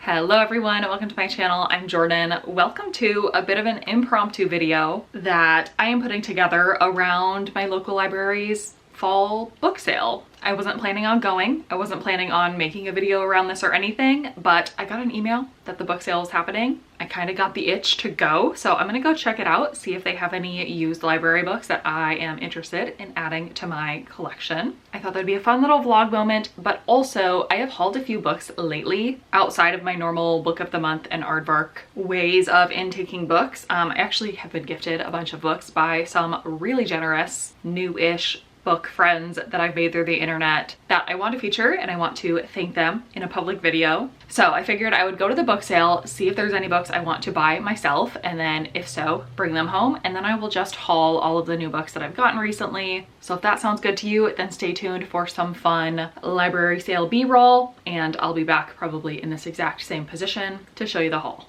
Hello everyone, welcome to my channel. I'm Jordan. Welcome to a bit of an impromptu video that I am putting together around my local library's fall book sale. I wasn't planning on going. I wasn't planning on making a video around this or anything, but I got an email that the book sale is happening. I kind of got the itch to go, so I'm gonna go check it out, see if they have any used library books that I am interested in adding to my collection. I thought that'd be a fun little vlog moment, but also I have hauled a few books lately outside of my normal book of the month and aardvark ways of intaking books. I actually have been gifted a bunch of books by some really generous, new-ish book friends that I've made through the internet that I want to feature, and I want to thank them in a public video. So I figured I would go to the book sale, see if there's any books I want to buy myself, and then if so, bring them home, and then I will just haul all of the new books that I've gotten recently. So if that sounds good to you, then stay tuned for some fun library sale b-roll, and I'll be back probably in this exact same position to show you the haul.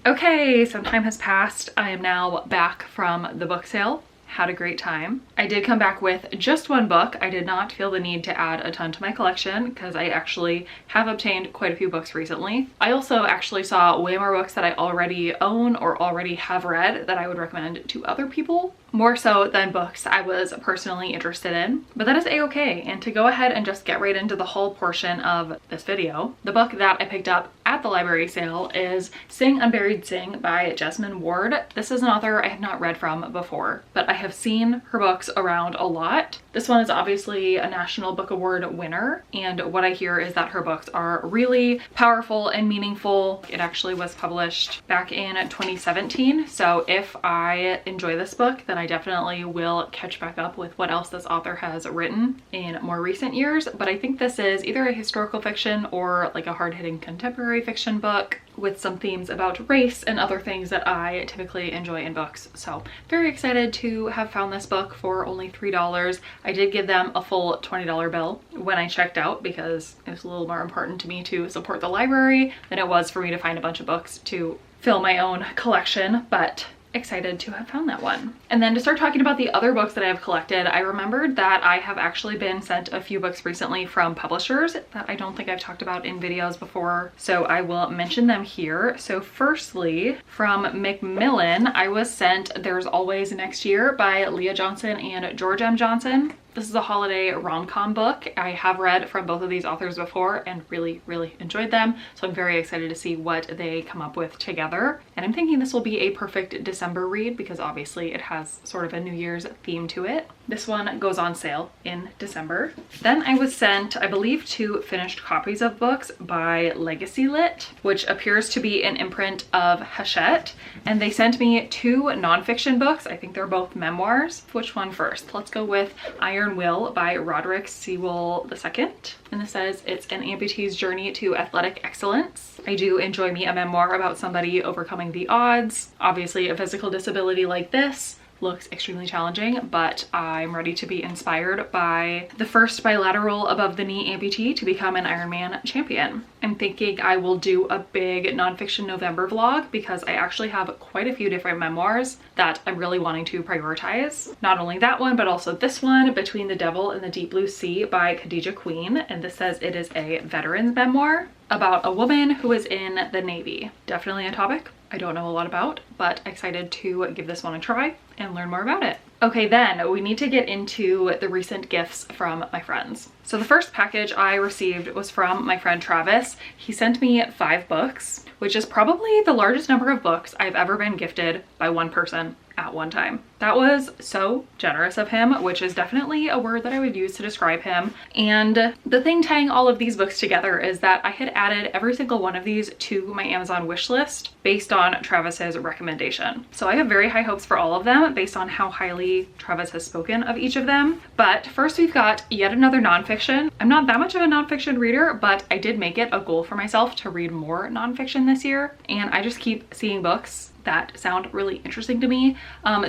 Okay, some time has passed. I am now back from the book sale. Had a great time. I did come back with just one book. I did not feel the need to add a ton to my collection because I actually have obtained quite a few books recently. I also actually saw way more books that I already own or already have read that I would recommend to other people, more so than books I was personally interested in, but that is a-okay. And to go ahead and just get right into the whole portion of this video, the book that I picked up at the library sale is Sing Unburied Sing by Jesmyn Ward. This is an author I have not read from before, but I have seen her books around a lot. This one is obviously a National Book Award winner, and what I hear is that her books are really powerful and meaningful. It actually was published back in 2017, so if I enjoy this book, then I definitely will catch back up with what else this author has written in more recent years. But I think this is either a historical fiction or like a hard-hitting contemporary fiction book with some themes about race and other things that I typically enjoy in books. So very excited to have found this book for only $3. I did give them a full $20 bill when I checked out because it was a little more important to me to support the library than it was for me to find a bunch of books to fill my own collection, but excited to have found that one. And then to start talking about the other books that I have collected, I remembered that I have actually been sent a few books recently from publishers that I don't think I've talked about in videos before, so I will mention them here. So firstly, from Macmillan, I was sent There's Always Next Year by Leah Johnson and George M. Johnson. This is a holiday rom-com book. I have read from both of these authors before and really enjoyed them. So I'm very excited to see what they come up with together. And I'm thinking this will be a perfect December read because obviously it has sort of a New Year's theme to it. This one goes on sale in December. Then I was sent, I believe, 2 finished copies of books by Legacy Lit, which appears to be an imprint of Hachette. And they sent me 2 nonfiction books. I think they're both memoirs. Which one first? Let's go with Iron Will by Roderick Sewell II. And this says it's an amputee's journey to athletic excellence. I do enjoy me a memoir about somebody overcoming the odds. Obviously, a physical disability like this looks extremely challenging, but I'm ready to be inspired by the first bilateral above the knee amputee to become an Ironman champion. I'm thinking I will do a big nonfiction November vlog because I actually have quite a few different memoirs that I'm really wanting to prioritize. Not only that one, but also this one, Between the Devil and the Deep Blue Sea by Khadija Queen. And this says it is a veteran's memoir about a woman who is in the Navy. Definitely a topic I don't know a lot about, but excited to give this one a try and learn more about it. Okay, then we need to get into the recent gifts from my friends. So the first package I received was from my friend Travis. He sent me 5 books, which is probably the largest number of books I've ever been gifted by one person at one time. That was so generous of him, which is definitely a word that I would use to describe him. And the thing tying all of these books together is that I had added every single one of these to my Amazon wish list based on Travis's recommendation. So I have very high hopes for all of them based on how highly Travis has spoken of each of them. But first we've got yet another nonfiction. I'm not that much of a nonfiction reader, but I did make it a goal for myself to read more nonfiction this year. And I just keep seeing books that sound really interesting to me.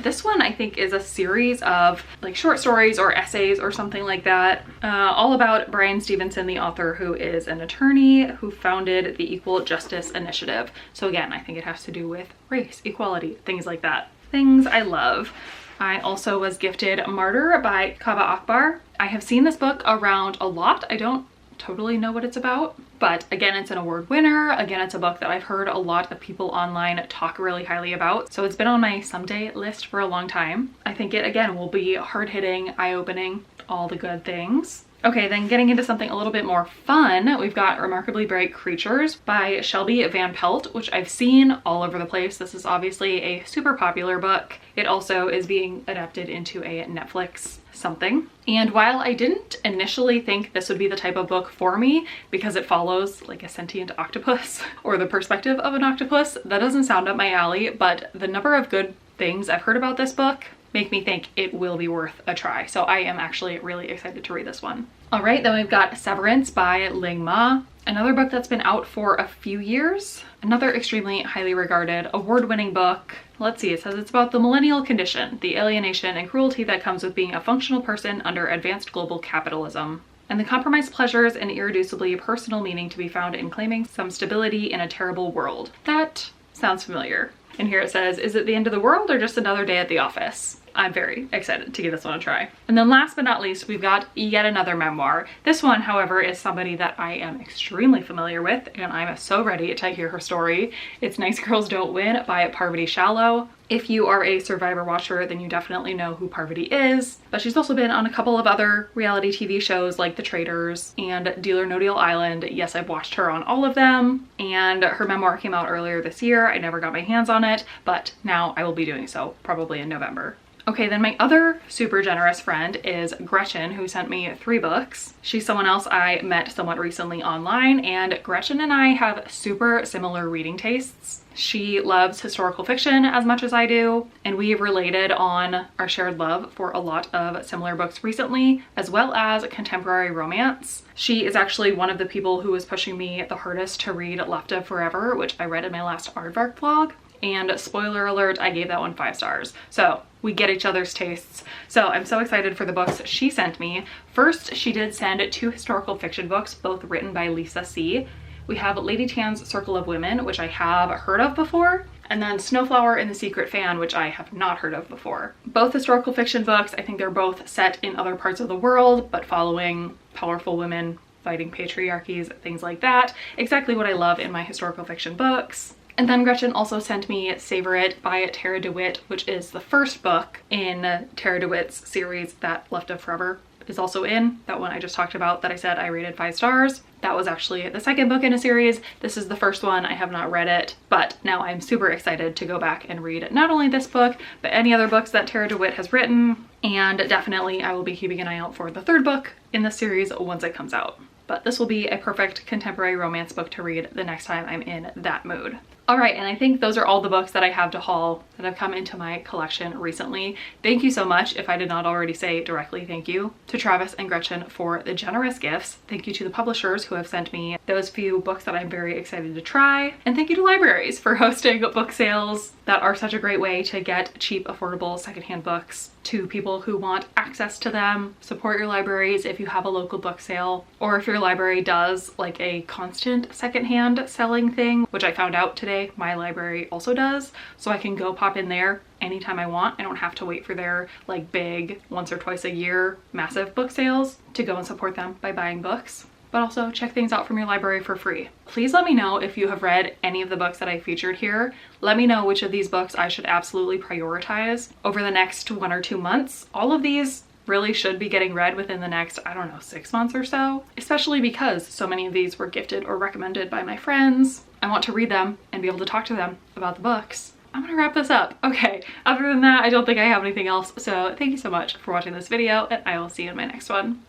This one I think is a series of like short stories or essays or something like that, all about Brian Stevenson, the author, who is an attorney who founded the Equal Justice Initiative. So again, I think it has to do with race, equality, things like that. Things I love. I also was gifted Martyr by Kaba Akbar. I have seen this book around a lot. I don't totally know what it's about, but again, it's an award winner. Again, it's a book that I've heard a lot of people online talk really highly about, so it's been on my someday list for a long time. I think it again will be hard-hitting, eye-opening, all the good things. Okay, then getting into something a little bit more fun, we've got Remarkably Bright Creatures by Shelby Van Pelt, which I've seen all over the place. This is obviously a super popular book. It also is being adapted into a Netflix something. And while I didn't initially think this would be the type of book for me because it follows like a sentient octopus or the perspective of an octopus, that doesn't sound up my alley, but the number of good things I've heard about this book make me think it will be worth a try. So I am actually really excited to read this one. All right, then we've got Severance by Ling Ma, another book that's been out for a few years. Another extremely highly regarded, award-winning book. Let's see, it says it's about the millennial condition, the alienation and cruelty that comes with being a functional person under advanced global capitalism, and the compromised pleasures and irreducibly personal meaning to be found in claiming some stability in a terrible world. That sounds familiar. And here it says, is it the end of the world or just another day at the office? I'm very excited to give this one a try. And then last but not least, we've got yet another memoir. This one, however, is somebody that I am extremely familiar with, and I'm so ready to hear her story. It's Nice Girls Don't Win by Parvati Shallow. If you are a Survivor watcher, then you definitely know who Parvati is, but she's also been on a couple of other reality TV shows like The Traitors and Deal or No Deal Island. Yes, I've watched her on all of them, and her memoir came out earlier this year. I never got my hands on it, but now I will be doing so, probably in November. Okay, then my other super generous friend is Gretchen, who sent me 3 books. She's someone else I met somewhat recently online, and Gretchen and I have super similar reading tastes. She loves historical fiction as much as I do, and we've related on our shared love for a lot of similar books recently, as well as contemporary romance. She is actually one of the people who was pushing me the hardest to read Left of Forever, which I read in my last Aardvark vlog. And spoiler alert, I gave that one 5 stars. So we get each other's tastes. So I'm so excited for the books she sent me. First, she did send 2 historical fiction books, both written by Lisa C. We have Lady Tan's Circle of Women, which I have heard of before, and then Snowflower and the Secret Fan, which I have not heard of before. Both historical fiction books. I think they're both set in other parts of the world, but following powerful women fighting patriarchies, things like that. Exactly what I love in my historical fiction books. And then Gretchen also sent me Savor It by Tara DeWitt, which is the first book in Tara DeWitt's series that Left of Forever is also in. That one I just talked about that I said I rated 5 stars. That was actually the second book in a series. This is the first one. I have not read it, but now I'm super excited to go back and read not only this book, but any other books that Tara DeWitt has written. And definitely I will be keeping an eye out for the third book in the series once it comes out. But this will be a perfect contemporary romance book to read the next time I'm in that mood. All right, and I think those are all the books that I have to haul that have come into my collection recently. Thank you so much, if I did not already say directly thank you, to Travis and Gretchen for the generous gifts. Thank you to the publishers who have sent me those few books that I'm very excited to try. And thank you to libraries for hosting book sales that are such a great way to get cheap, affordable secondhand books to people who want access to them. Support your libraries if you have a local book sale, or if your library does like a constant secondhand selling thing, which I found out today my library also does. So I can go pop in there anytime I want. I don't have to wait for their like big once or twice a year massive book sales to go and support them by buying books. But also check things out from your library for free. Please let me know if you have read any of the books that I featured here. Let me know which of these books I should absolutely prioritize over the next 1 or 2 months. All of these really should be getting read within the next, I don't know, 6 months or so, especially because so many of these were gifted or recommended by my friends. I want to read them and be able to talk to them about the books. I'm gonna wrap this up. Okay, other than that, I don't think I have anything else. So thank you so much for watching this video, and I will see you in my next one.